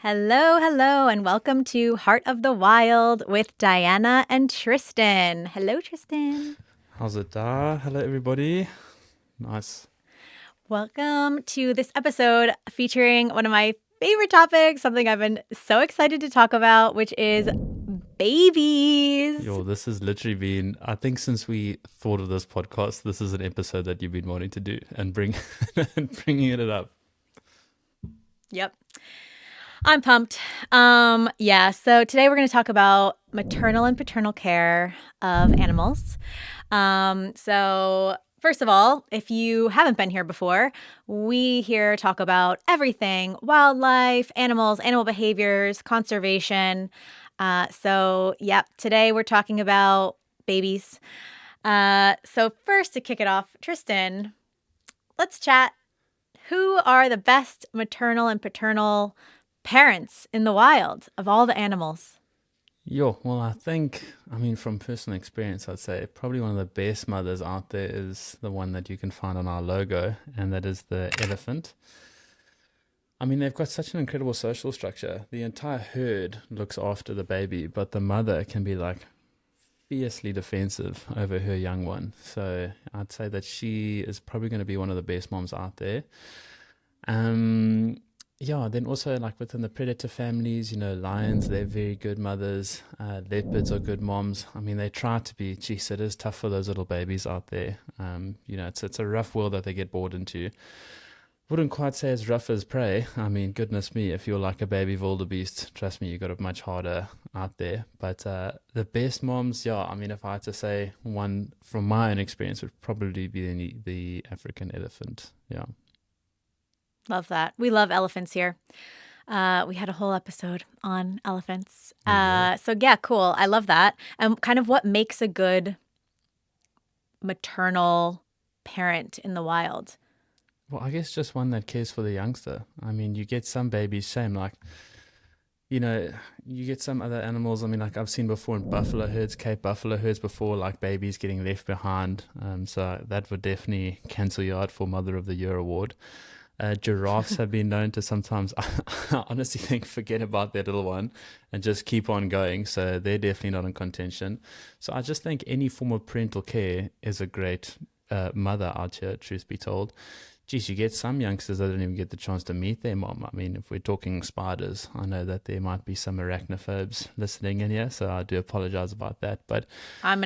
Hello, and welcome to Heart of the Wild with Diana and Tristan. Hello, Tristan. How's it, Da? Hello, everybody. Nice. Welcome to this episode featuring one of my favorite topics, something I've been so excited to talk about, which is babies. Yo, this has literally been, I think since we thought of this podcast, this is an episode that you've been wanting to do and bringing it up. Yep. I'm pumped. So today we're going to talk about maternal and paternal care of animals. So first of all, if you haven't been here before, we here talk about everything: wildlife, animals, animal behaviors, conservation. Today we're talking about babies. So first, to kick it off, Tristan, let's chat. Who are the best maternal and paternal parents in the wild of all the animals? Yo, well, from personal experience, I'd say probably one of the best mothers out there is the one that you can find on our logo, and that is the elephant. I mean, they've got such an incredible social structure. The entire herd looks after the baby, but the mother can be like fiercely defensive over her young one. So I'd say that she is probably going to be one of the best moms out there. Then also like within the predator families, lions, they're very good mothers. Leopards are good moms. I mean, they try to be. Geez, it is tough for those little babies out there. It's a rough world that they get bored into. Wouldn't quite say as rough as prey. I mean, goodness me, if you're like a baby wildebeest, trust me, you got it much harder out there. But the best moms, if I had to say one from my own experience, would probably be the African elephant. Yeah. Love that. We love elephants here. We had a whole episode on elephants. Cool. I love that. And kind of what makes a good maternal parent in the wild? Well, I guess just one that cares for the youngster. I mean, you get some babies, same like, you get some other animals. I mean, like I've seen before in buffalo herds, Cape buffalo herds before, like babies getting left behind. So that would definitely cancel you out for Mother of the Year award. Giraffes have been known to sometimes, I honestly think, forget about their little one and just keep on going. So they're definitely not in contention. So I just think any form of parental care is a great mother out here, truth be told. Geez, you get some youngsters that don't even get the chance to meet their mom. I mean, if we're talking spiders, I know that there might be some arachnophobes listening in here, so I do apologize about that. But I'm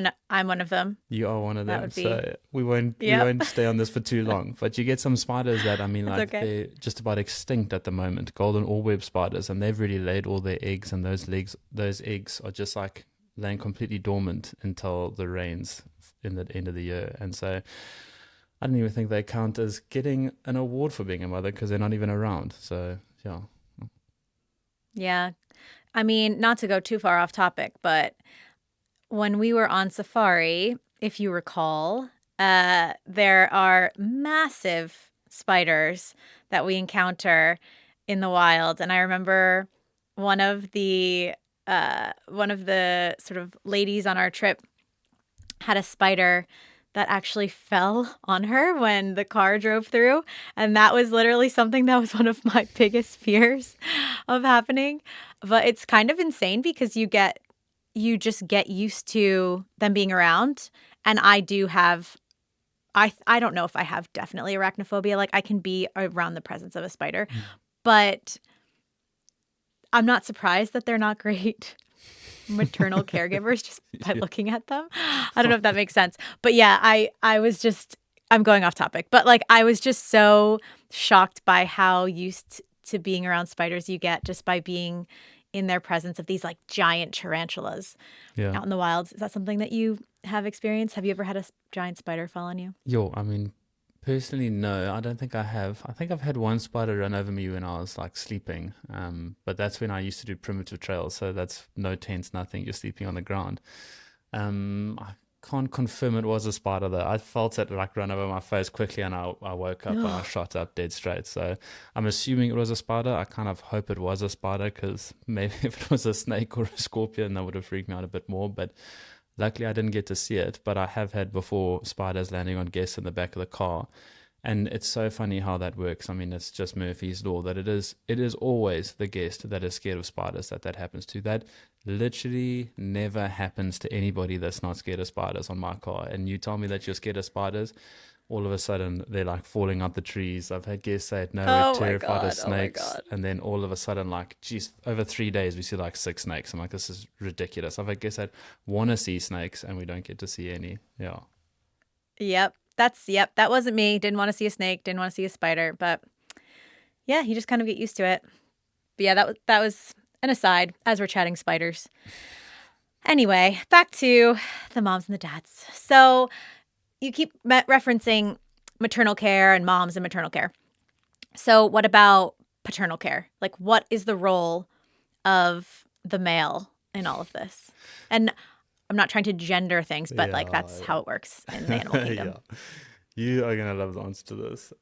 one of them. you are one of That them, would be. so we won't stay on this for too long. But you get some spiders that It's okay. they're just about extinct at the moment, golden orb spiders, and they've really laid all their eggs, and those eggs are just like laying completely dormant until the rains in the end of the year, and so I don't even think they count as getting an award for being a mother because they're not even around. So yeah. Yeah. I mean, not to go too far off topic, but when we were on safari, if you recall, there are massive spiders that we encounter in the wild. And I remember one of the sort of ladies on our trip had a spider that actually fell on her when the car drove through. And that was literally something that was one of my biggest fears of happening. But it's kind of insane because you just get used to them being around. And I do have, I don't know if I have definitely arachnophobia. Like I can be around the presence of a spider, but I'm not surprised that they're not great maternal caregivers just by looking at them. I don't know if that makes sense. But yeah, I'm going off topic, but like I was just so shocked by how used to being around spiders you get just by being in their presence of these like giant tarantulas Yeah. out in the wild. Is that something that you have experienced? Have you ever had a giant spider fall on you? I mean, personally, no, I don't think I have. I think I've had one spider run over me when I was like sleeping. But that's when I used to do primitive trails. So that's no tents, nothing. You're sleeping on the ground. I can't confirm it was a spider though. I felt it like run over my face quickly and I woke up and I shot up dead straight. So I'm assuming it was a spider. I kind of hope it was a spider because maybe if it was a snake or a scorpion, that would have freaked me out a bit more. But luckily I didn't get to see it. But I have had before spiders landing on guests in the back of the car. And it's so funny how that works. I mean, it's just Murphy's law that it is always the guest that is scared of spiders that happens to. That literally never happens to anybody that's not scared of spiders on my car. And you tell me that you're scared of spiders, all of a sudden they're like falling out the trees. I've had guests say, no, we're Oh my terrified of God. Oh my snakes. God. And then all of a sudden, like, geez, over 3 days, we see like 6 snakes. I'm like, this is ridiculous. I've had guests that want to see snakes and we don't get to see any. Yeah. Yep. That wasn't me. Didn't want to see a snake. Didn't want to see a spider. But yeah, you just kind of get used to it. But yeah, that was an aside as we're chatting spiders. Anyway, back to the moms and the dads. So you keep referencing maternal care and moms and maternal care. So what about paternal care? Like, what is the role of the male in all of this? And I'm not trying to gender things, but like that's how it works in the animal kingdom. Yeah. You are going to love the answer to this.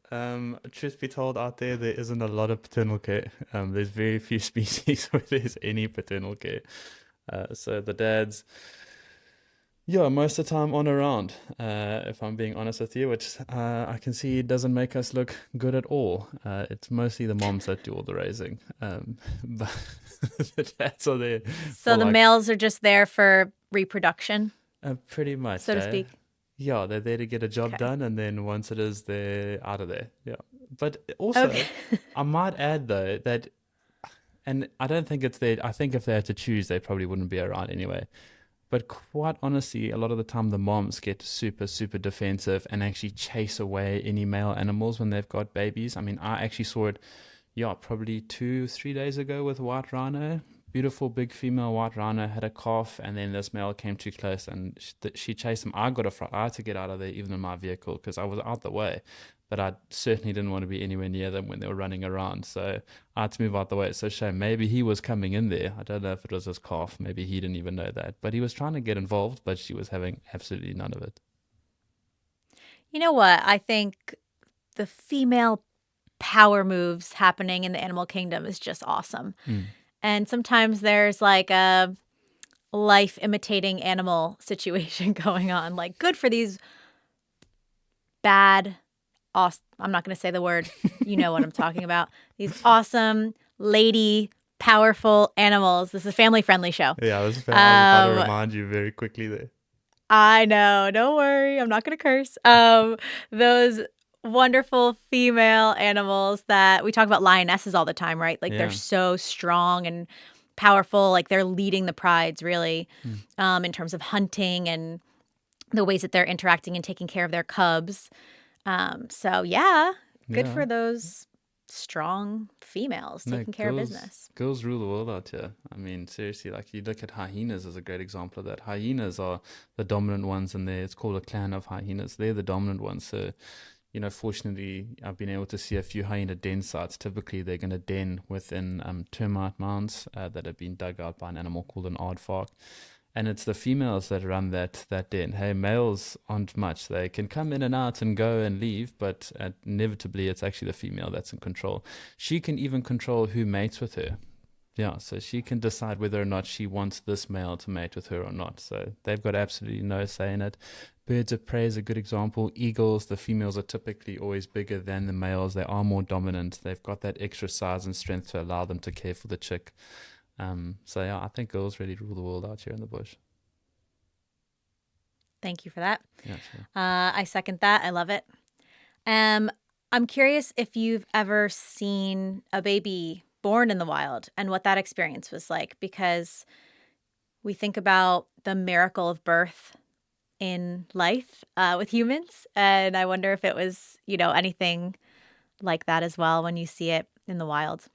Truth be told, out there isn't a lot of paternal care. There's very few species where there's any paternal care. So the dads, yeah, most of the time on around, if I'm being honest with you, which I can see doesn't make us look good at all. It's mostly the moms that do all the raising. But the dads are there. So the males are just there for reproduction, pretty much, so to speak. Yeah, they're there to get a job done, and then once it is, they're out of there. Yeah. But also, I might add, though, that, and I don't think it's there, I think if they had to choose, they probably wouldn't be around anyway. But quite honestly, a lot of the time the moms get super, super defensive and actually chase away any male animals when they've got babies. I mean, I actually saw it, probably 2-3 days ago with white rhino. Beautiful big female white rhino had a calf, and then this male came too close and she chased him. I got a fright. I had to get out of there, even in my vehicle, because I was out the way. But I certainly didn't want to be anywhere near them when they were running around. So I had to move out the way. It's so shame. Maybe he was coming in there. I don't know if it was his calf. Maybe he didn't even know that. But he was trying to get involved, but she was having absolutely none of it. You know what? I think the female power moves happening in the animal kingdom is just awesome. And sometimes there's like a life imitating animal situation going on. Like, good for these bad, awesome, I'm not going to say the word. You know what I'm talking about. These awesome, lady, powerful animals. This is a family friendly show. Yeah, I was about to remind you very quickly there. I know. Don't worry. I'm not going to curse. Those wonderful female animals that we talk about, lionesses all the time, right? Like they're so strong and powerful. Like they're leading the prides really in terms of hunting and the ways that they're interacting and taking care of their cubs. So good for those strong females taking care of business. Girls rule the world out here. I mean, seriously, like you look at hyenas as a great example of that. Hyenas are the dominant ones, and it's called a clan of hyenas. They're the dominant ones. So, fortunately, I've been able to see a few hyena den sites. Typically, they're going to den within termite mounds that have been dug out by an animal called an aardvark. And it's the females that run that den. Hey, males aren't much. They can come in and out and go and leave, but inevitably it's actually the female that's in control. She can even control who mates with her. Yeah, so she can decide whether or not she wants this male to mate with her or not. So they've got absolutely no say in it. Birds of prey is a good example. Eagles, the females are typically always bigger than the males. They are more dominant. They've got that extra size and strength to allow them to care for the chick. I think girls really rule the world out here in the bush. Thank you for that. Yeah, sure. I second that. I love it. I'm curious if you've ever seen a baby born in the wild and what that experience was like, because we think about the miracle of birth in life with humans, and I wonder if it was, anything like that as well when you see it in the wild.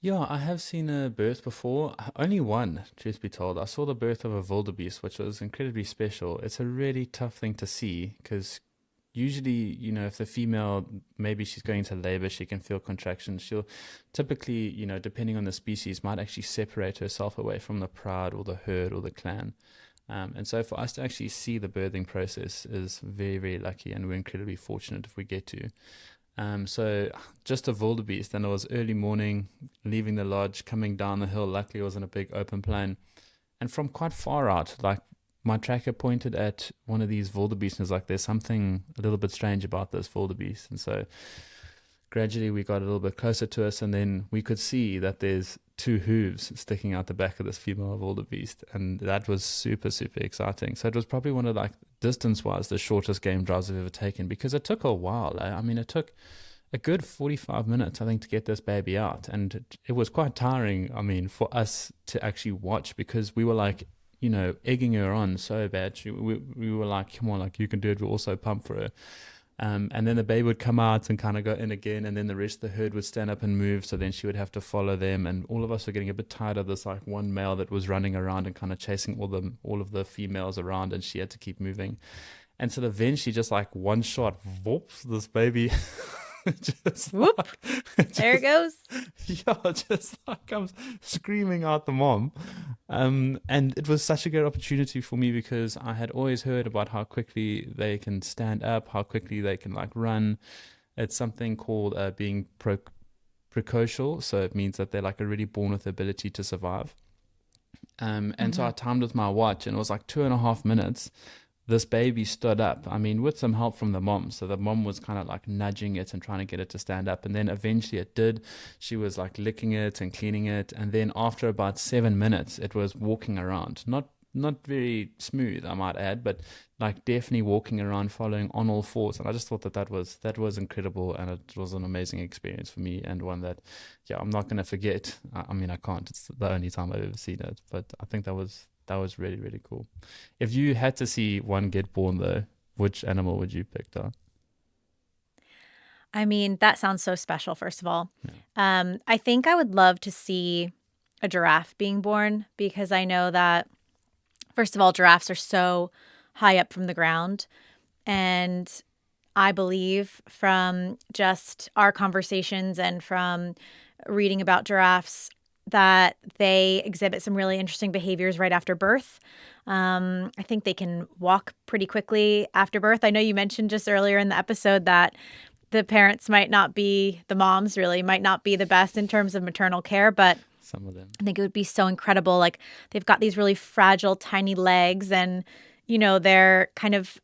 Yeah, I have seen a birth before. Only one, truth be told. I saw the birth of a wildebeest, which was incredibly special. It's a really tough thing to see because usually, if the female, maybe she's going into labor, she can feel contractions. She'll typically, depending on the species, might actually separate herself away from the pride or the herd or the clan. And so for us to actually see the birthing process is very, very lucky, and we're incredibly fortunate if we get to. So just a wildebeest, and it was early morning, leaving the lodge, coming down the hill. Luckily, it was in a big open plain, and from quite far out, like my tracker pointed at one of these wildebeest and was like, there's something a little bit strange about this wildebeest. And so gradually we got a little bit closer to us, and then we could see that there's two hooves sticking out the back of this female wildebeest, and that was super, super exciting. So it was probably one of, like, distance-wise, the shortest game drives I've ever taken, because it took a while. I mean, it took a good 45 minutes, I think, to get this baby out. And it was quite tiring, I mean, for us to actually watch, because we were like, egging her on so bad. We were like, come on, like, you can do it. We're also pumped for her. And then the baby would come out and kind of go in again, and then the rest of the herd would stand up and move. So then she would have to follow them, and all of us were getting a bit tired of this, like, one male that was running around and kind of chasing all of the females around, and she had to keep moving. And so eventually, just like one shot, whoops, this baby. just Whoop. There it just goes. Yeah, just like comes screaming out the mom. And it was such a good opportunity for me, because I had always heard about how quickly they can stand up, how quickly they can, like, run. It's something called being precocial. So it means that they're, like, already born with the ability to survive. And so I timed with my watch, and it was like 2.5 minutes. This baby stood up, I mean, with some help from the mom. So the mom was kind of like nudging it and trying to get it to stand up. And then eventually it did. She was like licking it and cleaning it. And then after about 7 minutes, it was walking around. Not very smooth, I might add, but like definitely walking around, following on all fours. And I just thought that was incredible, and it was an amazing experience for me, and one that, yeah, I'm not going to forget. I mean, I can't. It's the only time I've ever seen it, but I think that was really, really cool. If you had to see one get born, though, which animal would you pick, Don? I mean, that sounds so special, first of all. Yeah. I think I would love to see a giraffe being born, because I know that, first of all, giraffes are so high up from the ground. And I believe from just our conversations and from reading about giraffes that they exhibit some really interesting behaviors right after birth. I think they can walk pretty quickly after birth. I know you mentioned just earlier in the episode that the parents might not be, the moms really might not be the best in terms of maternal care, but Some of them. I think it would be so incredible. Like, they've got these really fragile, tiny legs, and, they're kind of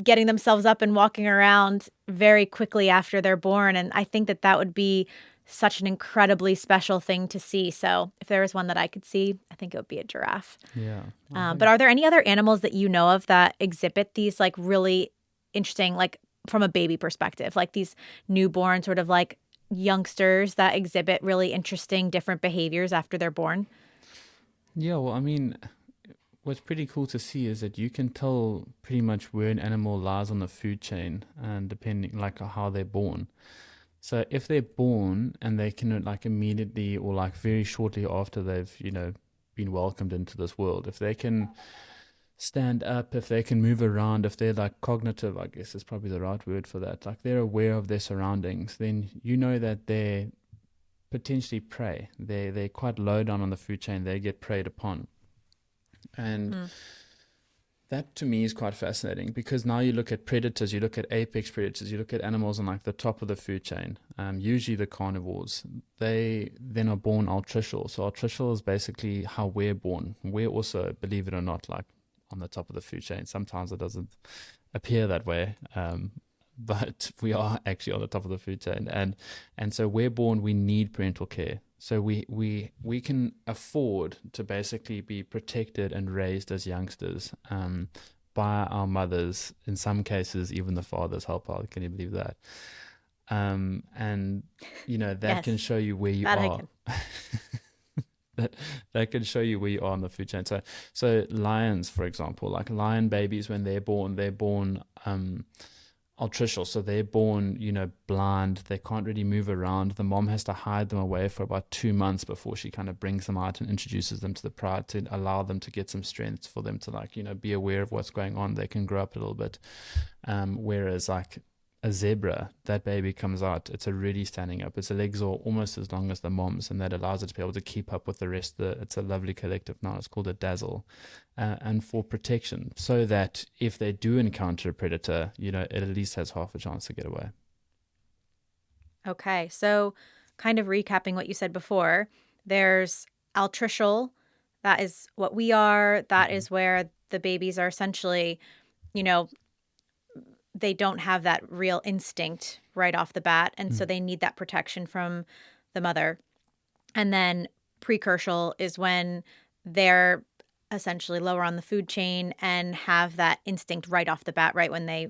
getting themselves up and walking around very quickly after they're born. And I think that that would be such an incredibly special thing to see. So if there was one that I could see, I think it would be a giraffe. Yeah. But are there any other animals that you know of that exhibit these, like, really interesting, like, from a baby perspective, like these newborn sort of like youngsters that exhibit really interesting different behaviors after they're born? Yeah, well, I mean, what's pretty cool to see is that you can tell pretty much where an animal lies on the food chain, and depending, like, how they're born. So if they're born and they can, like, immediately or like very shortly after they've, been welcomed into this world, if they can stand up, if they can move around, if they're, like, cognitive, I guess is probably the right word for that, like they're aware of their surroundings, then you know that they're potentially prey. They're quite low down on the food chain. They get preyed upon. And Hmm. that to me is quite fascinating, because now you look at predators, you look at apex predators, you look at animals on, like, the top of the food chain, usually the carnivores. They then are born altricial. So altricial is basically how we're born. We're also, believe it or not, like, on the top of the food chain. Sometimes it doesn't appear that way, but we are actually on the top of the food chain. And so we're born, we need parental care. So we can afford to basically be protected and raised as youngsters, by our mothers. In some cases, even the fathers help out. Can you believe that? And that can Yes, show you where you that I are. can. That can show you where you are on the food chain. So lions, for example, like lion babies, when they're born altricial. So they're born, blind. They can't really move around. The mom has to hide them away for about 2 months before she kind of brings them out and introduces them to the pride, to allow them to get some strength, for them to, like, be aware of what's going on. They can grow up a little bit. Whereas, like, a zebra, that baby comes out, it's already standing up. Its legs are almost as long as the mom's, and that allows it to be able to keep up with the rest of it's a lovely collective now. It's called a dazzle. And for protection, so that if they do encounter a predator, it at least has half a chance to get away. Okay, so kind of recapping what you said before, there's altricial. That is what we are. That Hmm. is where the babies are essentially, you know, they don't have that real instinct right off the bat. And so they need that protection from the mother. And then precursual is when they're essentially lower on the food chain and have that instinct right off the bat, right when they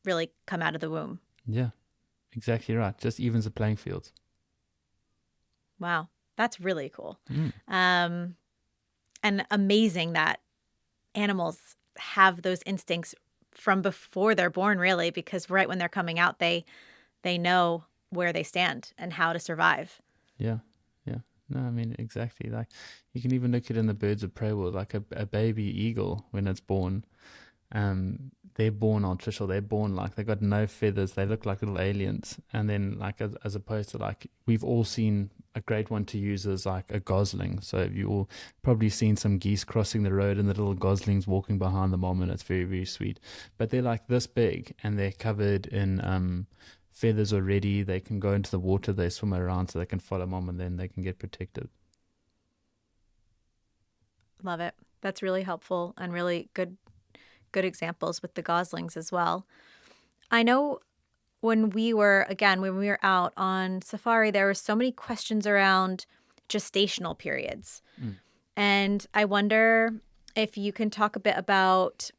really come out of the womb. Yeah, exactly right. Just evens the playing field. Wow. That's really cool. Mm. And amazing that animals have those instincts from before they're born, really, because right when they're coming out, they know where they stand and how to survive. Yeah, yeah. No, I mean, exactly. Like, you can even look at it in the birds of prey world, like a baby eagle, when it's born, they're born artificial. They're born like they got no feathers. They look like little aliens. And then, like, as opposed to, like, we've all seen a great one to use is like a gosling. So you all probably seen some geese crossing the road and the little goslings walking behind the mom, and it's very, very sweet. But they're like this big and they're covered in feathers already. They can go into the water, they swim around so they can follow mom, and then they can get protected. Love it. That's really helpful and really good examples with the goslings as well. I know when we were out on safari, there were so many questions around gestational periods. And I wonder if you can talk a bit about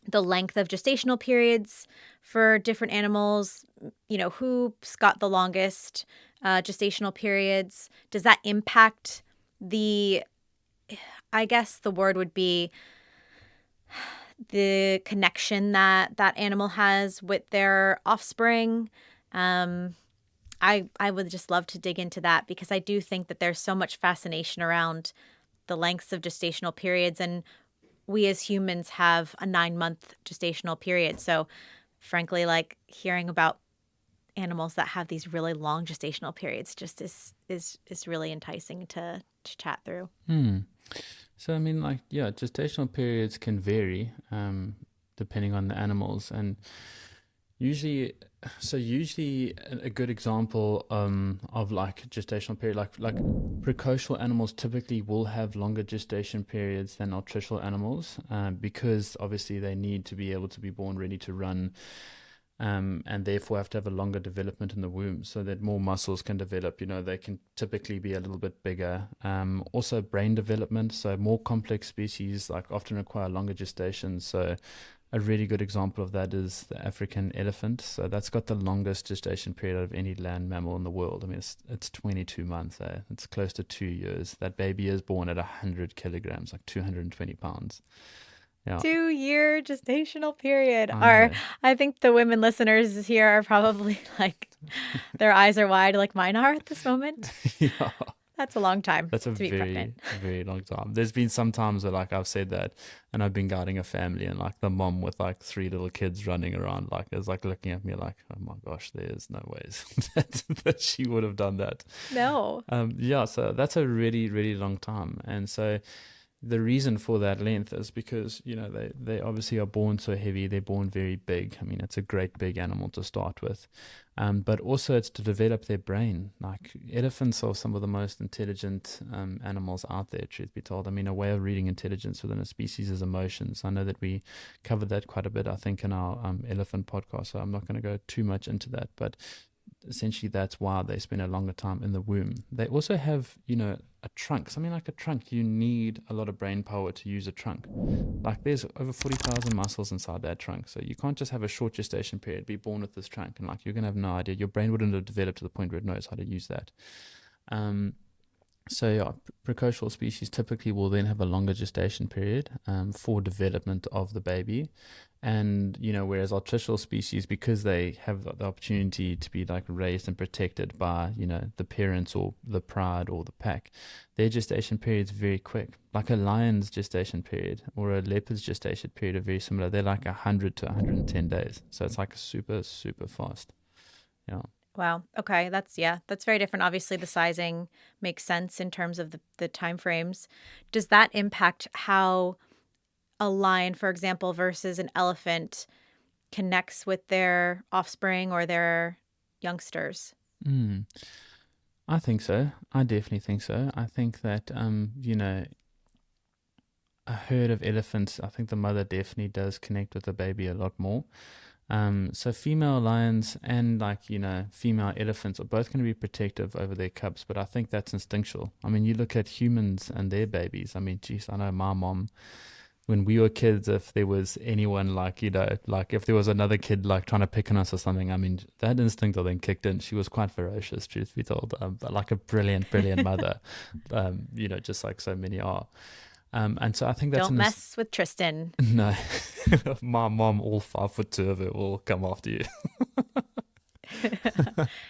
the length of gestational periods for different animals, who's got the longest gestational periods. Does that impact I guess the word would be the connection that animal has with their offspring? I would just love to dig into that, because I do think that there's so much fascination around the lengths of gestational periods, and we as humans have a 9-month gestational period. So frankly, like, hearing about animals that have these really long gestational periods just is really enticing to chat through. So, I mean, like, yeah, gestational periods can vary depending on the animals. And usually a good example of like gestational period, like precocial animals typically will have longer gestation periods than altricial animals, because obviously they need to be able to be born ready to run, and therefore have to have a longer development in the womb so that more muscles can develop. They can typically be a little bit bigger. Also brain development, so more complex species like often require longer gestation. So a really good example of that is the African elephant. So that's got the longest gestation period out of any land mammal in the world. I mean, it's 22 months. It's close to 2 years. That baby is born at 100 kilograms, like 220 pounds. Yeah. 2-year gestational period. I I think the women listeners here are probably like, their eyes are wide like mine are at this moment. Yeah. That's a long time That's a to be very, pregnant. very long time. There's been some times where, like, I've said that and I've been guiding a family, and like the mom with like 3 little kids running around, like, is like looking at me like, oh my gosh, there's no ways that she would have done that. No. Yeah, so that's a really, really long time. And so the reason for that length is because, they obviously are born so heavy. They're born very big. I mean, it's a great big animal to start with. But also it's to develop their brain. Like, elephants are some of the most intelligent animals out there, truth be told. I mean, a way of reading intelligence within a species is emotions. I know that we covered that quite a bit, I think, in our elephant podcast, so I'm not going to go too much into that. But essentially that's why they spend a longer time in the womb. They also have, a trunk. Something like a trunk, you need a lot of brain power to use a trunk. Like, there's over 40,000 muscles inside that trunk. So you can't just have a short gestation period, be born with this trunk, and like, you're going to have no idea. Your brain wouldn't have developed to the point where it knows how to use that. So yeah, precocial species typically will then have a longer gestation period for development of the baby. And, whereas altricial species, because they have the opportunity to be like raised and protected by, the parents or the pride or the pack, their gestation period is very quick. Like a lion's gestation period or a leopard's gestation period are very similar. They're like 100 to 110 days. So it's like super, super fast. Yeah. Wow. Okay. That's very different. Obviously, the sizing makes sense in terms of the time frames. Does that impact how a lion, for example, versus an elephant connects with their offspring or their youngsters? I think so. I definitely think so. I think that, a herd of elephants, I think the mother definitely does connect with the baby a lot more. So female lions and female elephants are both going to be protective over their cubs, but I think that's instinctual. I mean, you look at humans and their babies. I mean, geez, I know my mom, when we were kids, if there was anyone like if there was another kid like trying to pick on us or something, I mean, that instinct I think kicked in. She was quite ferocious, truth be told, but like a brilliant, brilliant mother, just like so many are. And so I think that's Don't mess with Tristan. no, my mom, all 5'2" of it, will come after you.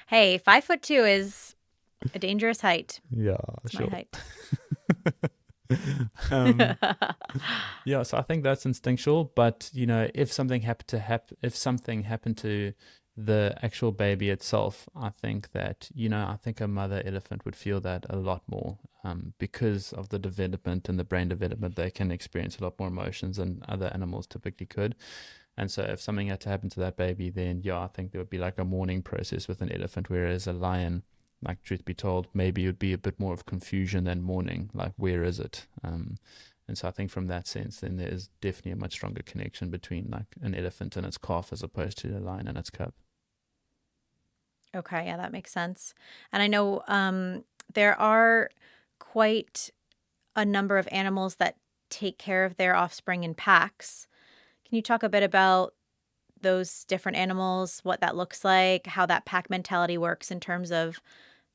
Hey, 5'2" is a dangerous height. Yeah, It's sure. my height. um, yeah, so I think that's instinctual. But if something happened to the actual baby itself, I think that I think a mother elephant would feel that a lot more, because of the development and the brain development. They can experience a lot more emotions than other animals typically could. And so if something had to happen to that baby, then yeah, I think there would be like a mourning process with an elephant, whereas a lion, like truth be told, maybe it would be a bit more of confusion than mourning, like where is it? And so I think from that sense, then there is definitely a much stronger connection between like an elephant and its calf as opposed to a lion and its cub. Okay, yeah, that makes sense. And I know there are quite a number of animals that take care of their offspring in packs. Can you talk a bit about those different animals, what that looks like, how that pack mentality works in terms of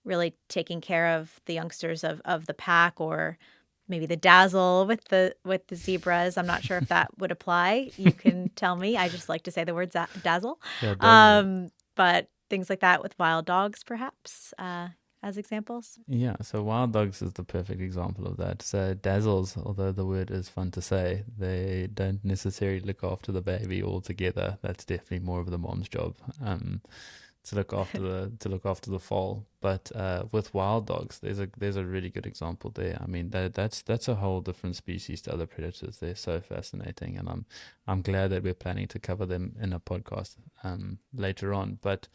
really taking care of the youngsters of the pack, or maybe the dazzle with the zebras? I'm not sure if that would apply. You can tell me. I just like to say the word dazzle. Yeah, dazzle. But things like that with wild dogs, perhaps, as examples. Yeah, so wild dogs is the perfect example of that. So dazzles, although the word is fun to say, they don't necessarily look after the baby altogether. That's definitely more of the mom's job, to look after the foal. But with wild dogs, there's a really good example there. I mean, that's a whole different species to other predators. They're so fascinating, and I'm glad that we're planning to cover them in a podcast later on. But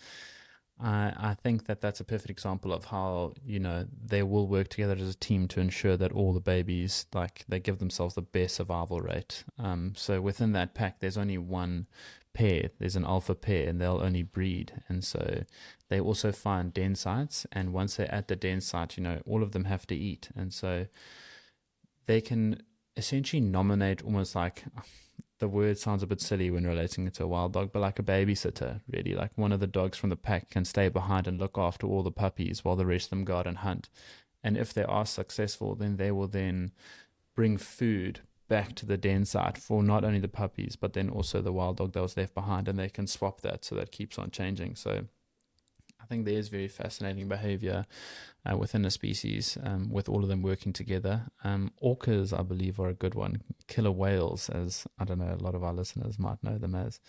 I think that that's a perfect example of how they will work together as a team to ensure that all the babies, like, they give themselves the best survival rate. So within that pack, there's only one pair. There's an alpha pair, and they'll only breed. And so they also find den sites, and once they're at the den site, all of them have to eat, and so they can essentially nominate, almost like, the word sounds a bit silly when relating it to a wild dog, but like a babysitter, really. Like, one of the dogs from the pack can stay behind and look after all the puppies while the rest of them go out and hunt. And if they are successful, then they will then bring food back to the den site for not only the puppies, but then also the wild dog that was left behind, and they can swap that, so that keeps on changing. So I think there is very fascinating behavior within a species, with all of them working together. Orcas, I believe, are a good one. Killer whales, as I don't know, a lot of our listeners might know them as.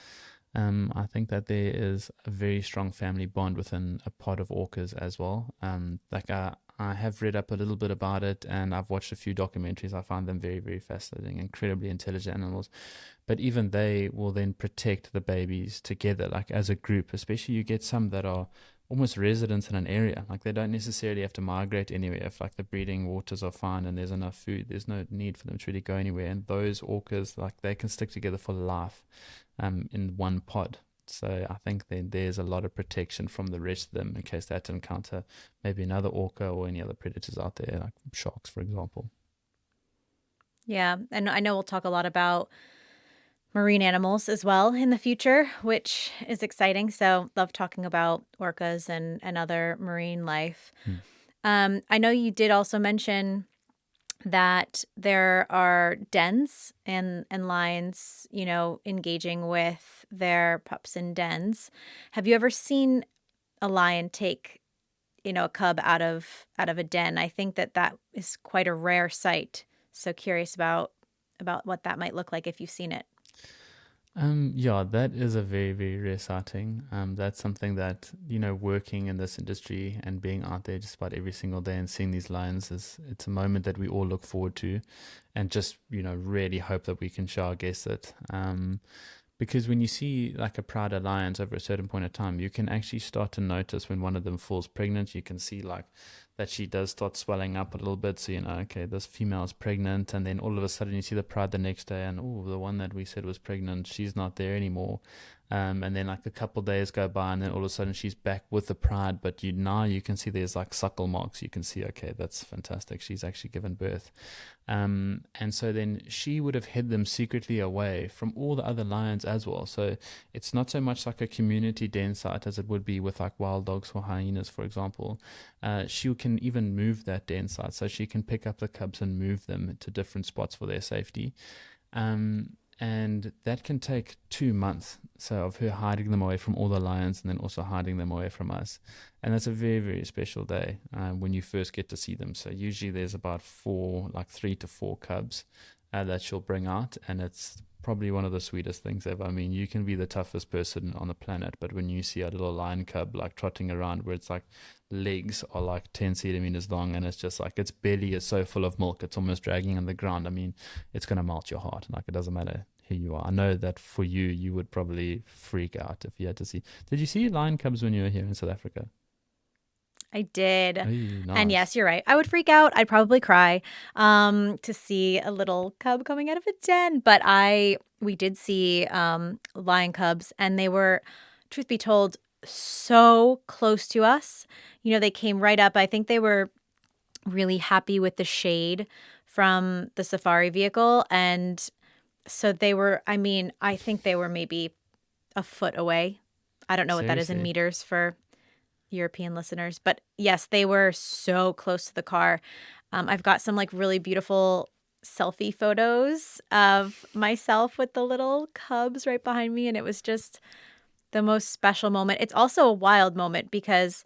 I think that there is a very strong family bond within a pod of orcas as well. I have read up a little bit about it, and I've watched a few documentaries. I find them very, very fascinating, incredibly intelligent animals. But even they will then protect the babies together, like as a group. Especially, you get some that are almost residents in an area. Like, they don't necessarily have to migrate anywhere. If like the breeding waters are fine and there's enough food, there's no need for them to really go anywhere. And those orcas, like, they can stick together for life, in one pod. So I think then there's a lot of protection from the rest of them in case they had to encounter maybe another orca or any other predators out there, like sharks, for example. Yeah, and I know we'll talk a lot about marine animals as well in the future, which is exciting. So love talking about orcas and other marine life. I know you did also mention that there are dens and lions, engaging with their pups in dens. Have you ever seen a lion take, a cub out of a den? I think that is quite a rare sight. So curious about what that might look like if you've seen it. Yeah, that is a very, very rare sighting. That's something that, working in this industry and being out there just about every single day and seeing these lions, it's a moment that we all look forward to, and just, really hope that we can show our guests it. Because when you see like a pride of lions over a certain point of time, you can actually start to notice when one of them falls pregnant. You can see like that she does start swelling up a little bit. So you know, okay, this female is pregnant, and then all of a sudden you see the pride the next day, and oh, the one that we said was pregnant, she's not there anymore. And then like a couple days go by, and then all of a sudden she's back with the pride. But you can see there's like suckle marks. You can see, okay, that's fantastic. She's actually given birth. And so then she would have hid them secretly away from all the other lions as well. So it's not so much like a community den site as it would be with like wild dogs or hyenas, for example. She can even move that den site, so she can pick up the cubs and move them to different spots for their safety. And that can take 2 months. So of her hiding them away from all the lions and then also hiding them away from us. And that's a very, very special day when you first get to see them. So usually there's about 3 to 4 cubs that she'll bring out. And it's probably one of the sweetest things ever. I mean, you can be the toughest person on the planet, but when you see a little lion cub like trotting around where it's like legs are like 10 centimeters long and it's just like its belly is so full of milk, it's almost dragging on the ground. I mean, it's going to melt your heart. Like, it doesn't matter who you are. I know that for you, you would probably freak out if you had to see. Did you see lion cubs when you were here in South Africa? I did. Oh, nice. And yes, you're right. I would freak out. I'd probably cry to see a little cub coming out of a den. But we did see lion cubs, and they were, truth be told, so close to us. You know, they came right up. I think they were really happy with the shade from the safari vehicle. And so they were, I mean, I think they were maybe a foot away. I don't know what that is in Seriously? meters for European listeners, but yes, they were so close to the car. I've got some like really beautiful selfie photos of myself with the little cubs right behind me, and it was just the most special moment. It's also a wild moment because,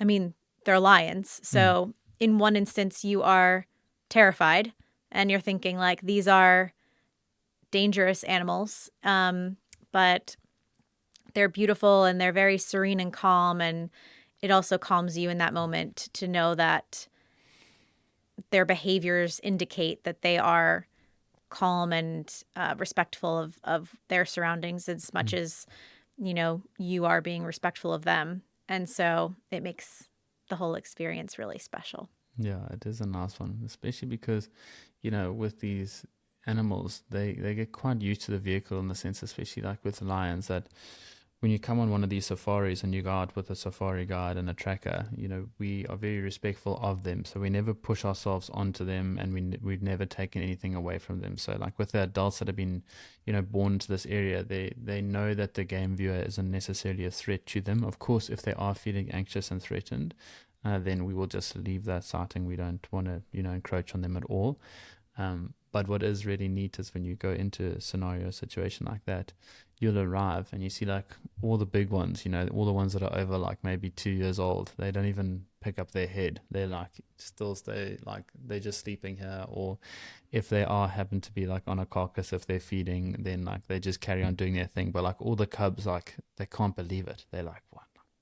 I mean, they're lions. So in one instance, you are terrified and you're thinking like, these are dangerous animals, but they're beautiful and they're very serene and calm, and it also calms you in that moment to know that their behaviors indicate that they are calm and respectful of their surroundings as much as, you know, you are being respectful of them. And so it makes the whole experience really special. Yeah, it is a nice one, especially because, you know, with these animals, they get quite used to the vehicle in the sense, especially like with lions, that when you come on one of these safaris and you go out with a safari guide and a tracker, you know, we are very respectful of them. So we never push ourselves onto them, and we've never taken anything away from them. So like with the adults that have been, you know, born into this area, they know that the game viewer isn't necessarily a threat to them. Of course, if they are feeling anxious and threatened, then we will just leave that sighting. We don't want to, you know, encroach on them at all. But what is really neat is when you go into a scenario, situation like that, you'll arrive and you see like all the big ones, you know, all the ones that are over like maybe 2 years old. They don't even pick up their head. They're like still stay like they're just sleeping here. Or if they are happen to be like on a carcass, if they're feeding, then like they just carry on doing their thing. But like all the cubs, like they can't believe it. They're like,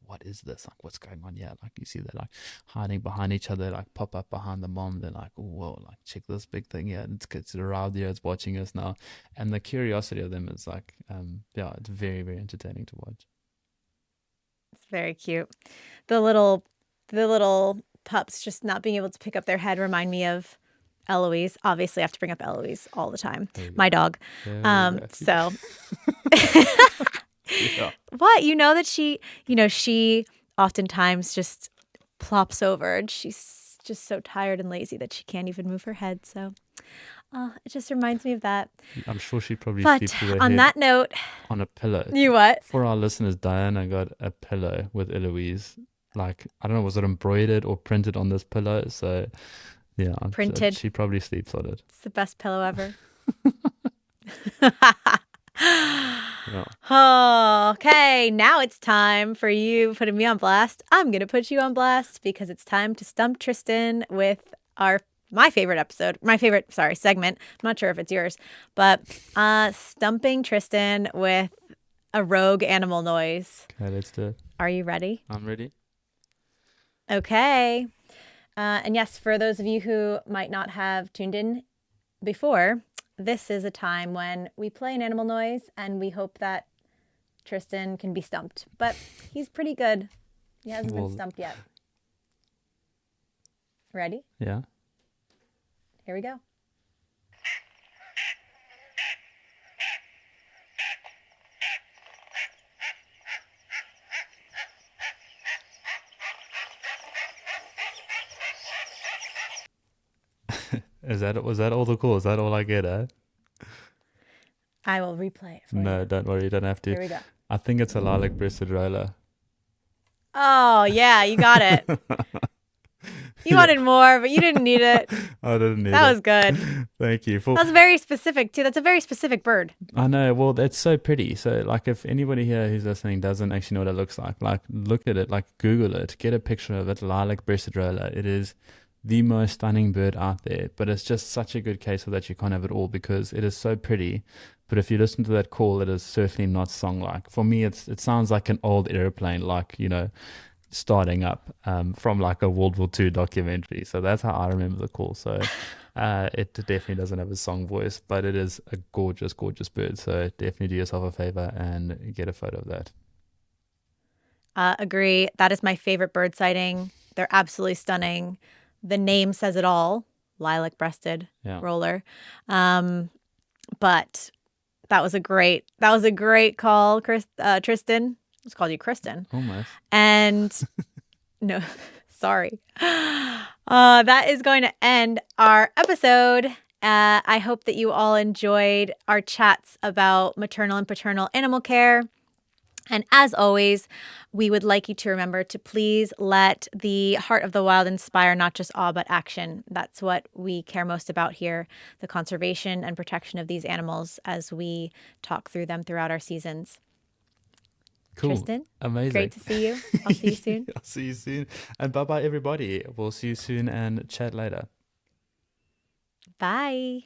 what is this? Like, what's going on here? Like, you see they're like hiding behind each other, like pop up behind the mom. They're like, oh, whoa, like check this big thing here. It's around here. It's watching us now. And the curiosity of them is like, yeah, it's very, very entertaining to watch. It's very cute. The little pups just not being able to pick up their head remind me of Eloise. Obviously, I have to bring up Eloise all the time. My dog. So Yeah. what? You know that she oftentimes just plops over and she's just so tired and lazy that she can't even move her head. So it just reminds me of that. I'm sure she probably But sleeps with her on head that note, on a pillow. you what? For our listeners, Diana got a pillow with Eloise. Like, I don't know, was it embroidered or printed on this pillow? So, yeah. Printed. She probably sleeps on it. It's the best pillow ever. Yeah. Oh, okay, now it's time for you putting me on blast. I'm going to put you on blast because it's time to stump Tristan with my favorite segment. I'm not sure if it's yours, but stumping Tristan with a rogue animal noise. Okay, let's do it. Are you ready? I'm ready. Okay. And yes, for those of you who might not have tuned in before, this is a time when we play an animal noise and we hope that Tristan can be stumped. But he's pretty good. He hasn't been stumped yet. Ready? Yeah. Here we go. Was that all the call? Is that all I get, eh? I will replay it for you. No, don't worry, you don't have to. Here we go. I think it's a lilac-breasted roller. Oh, yeah, you got it. You wanted more, but you didn't need it. I didn't need it. That was good. Thank you. That was very specific, too. That's a very specific bird. I know. Well, it's so pretty. So, like, if anybody here who's listening doesn't actually know what it looks like, look at it, like, Google it, get a picture of it, lilac-breasted roller. It is the most stunning bird out there, but it's just such a good case of that you can't have it all because it is so pretty. But if you listen to that call, it is certainly not song-like. For me, it sounds like an old airplane, like, starting up from like a World War II documentary. So that's how I remember the call. So it definitely doesn't have a song voice, but it is a gorgeous, gorgeous bird. So definitely do yourself a favor and get a photo of that. Agree. That is my favorite bird sighting. They're absolutely stunning. The name says it all. Lilac-breasted roller. But that was a great call, Tristan. Let's call you Kristen. Almost. And no, sorry. That is going to end our episode. I hope that you all enjoyed our chats about maternal and paternal animal care. And as always, we would like you to remember to please let the heart of the wild inspire not just awe, but action. That's what we care most about here, the conservation and protection of these animals as we talk through them throughout our seasons. Cool. Tristan, amazing. Great to see you. I'll see you soon. I'll see you soon. And bye-bye, everybody. We'll see you soon and chat later. Bye.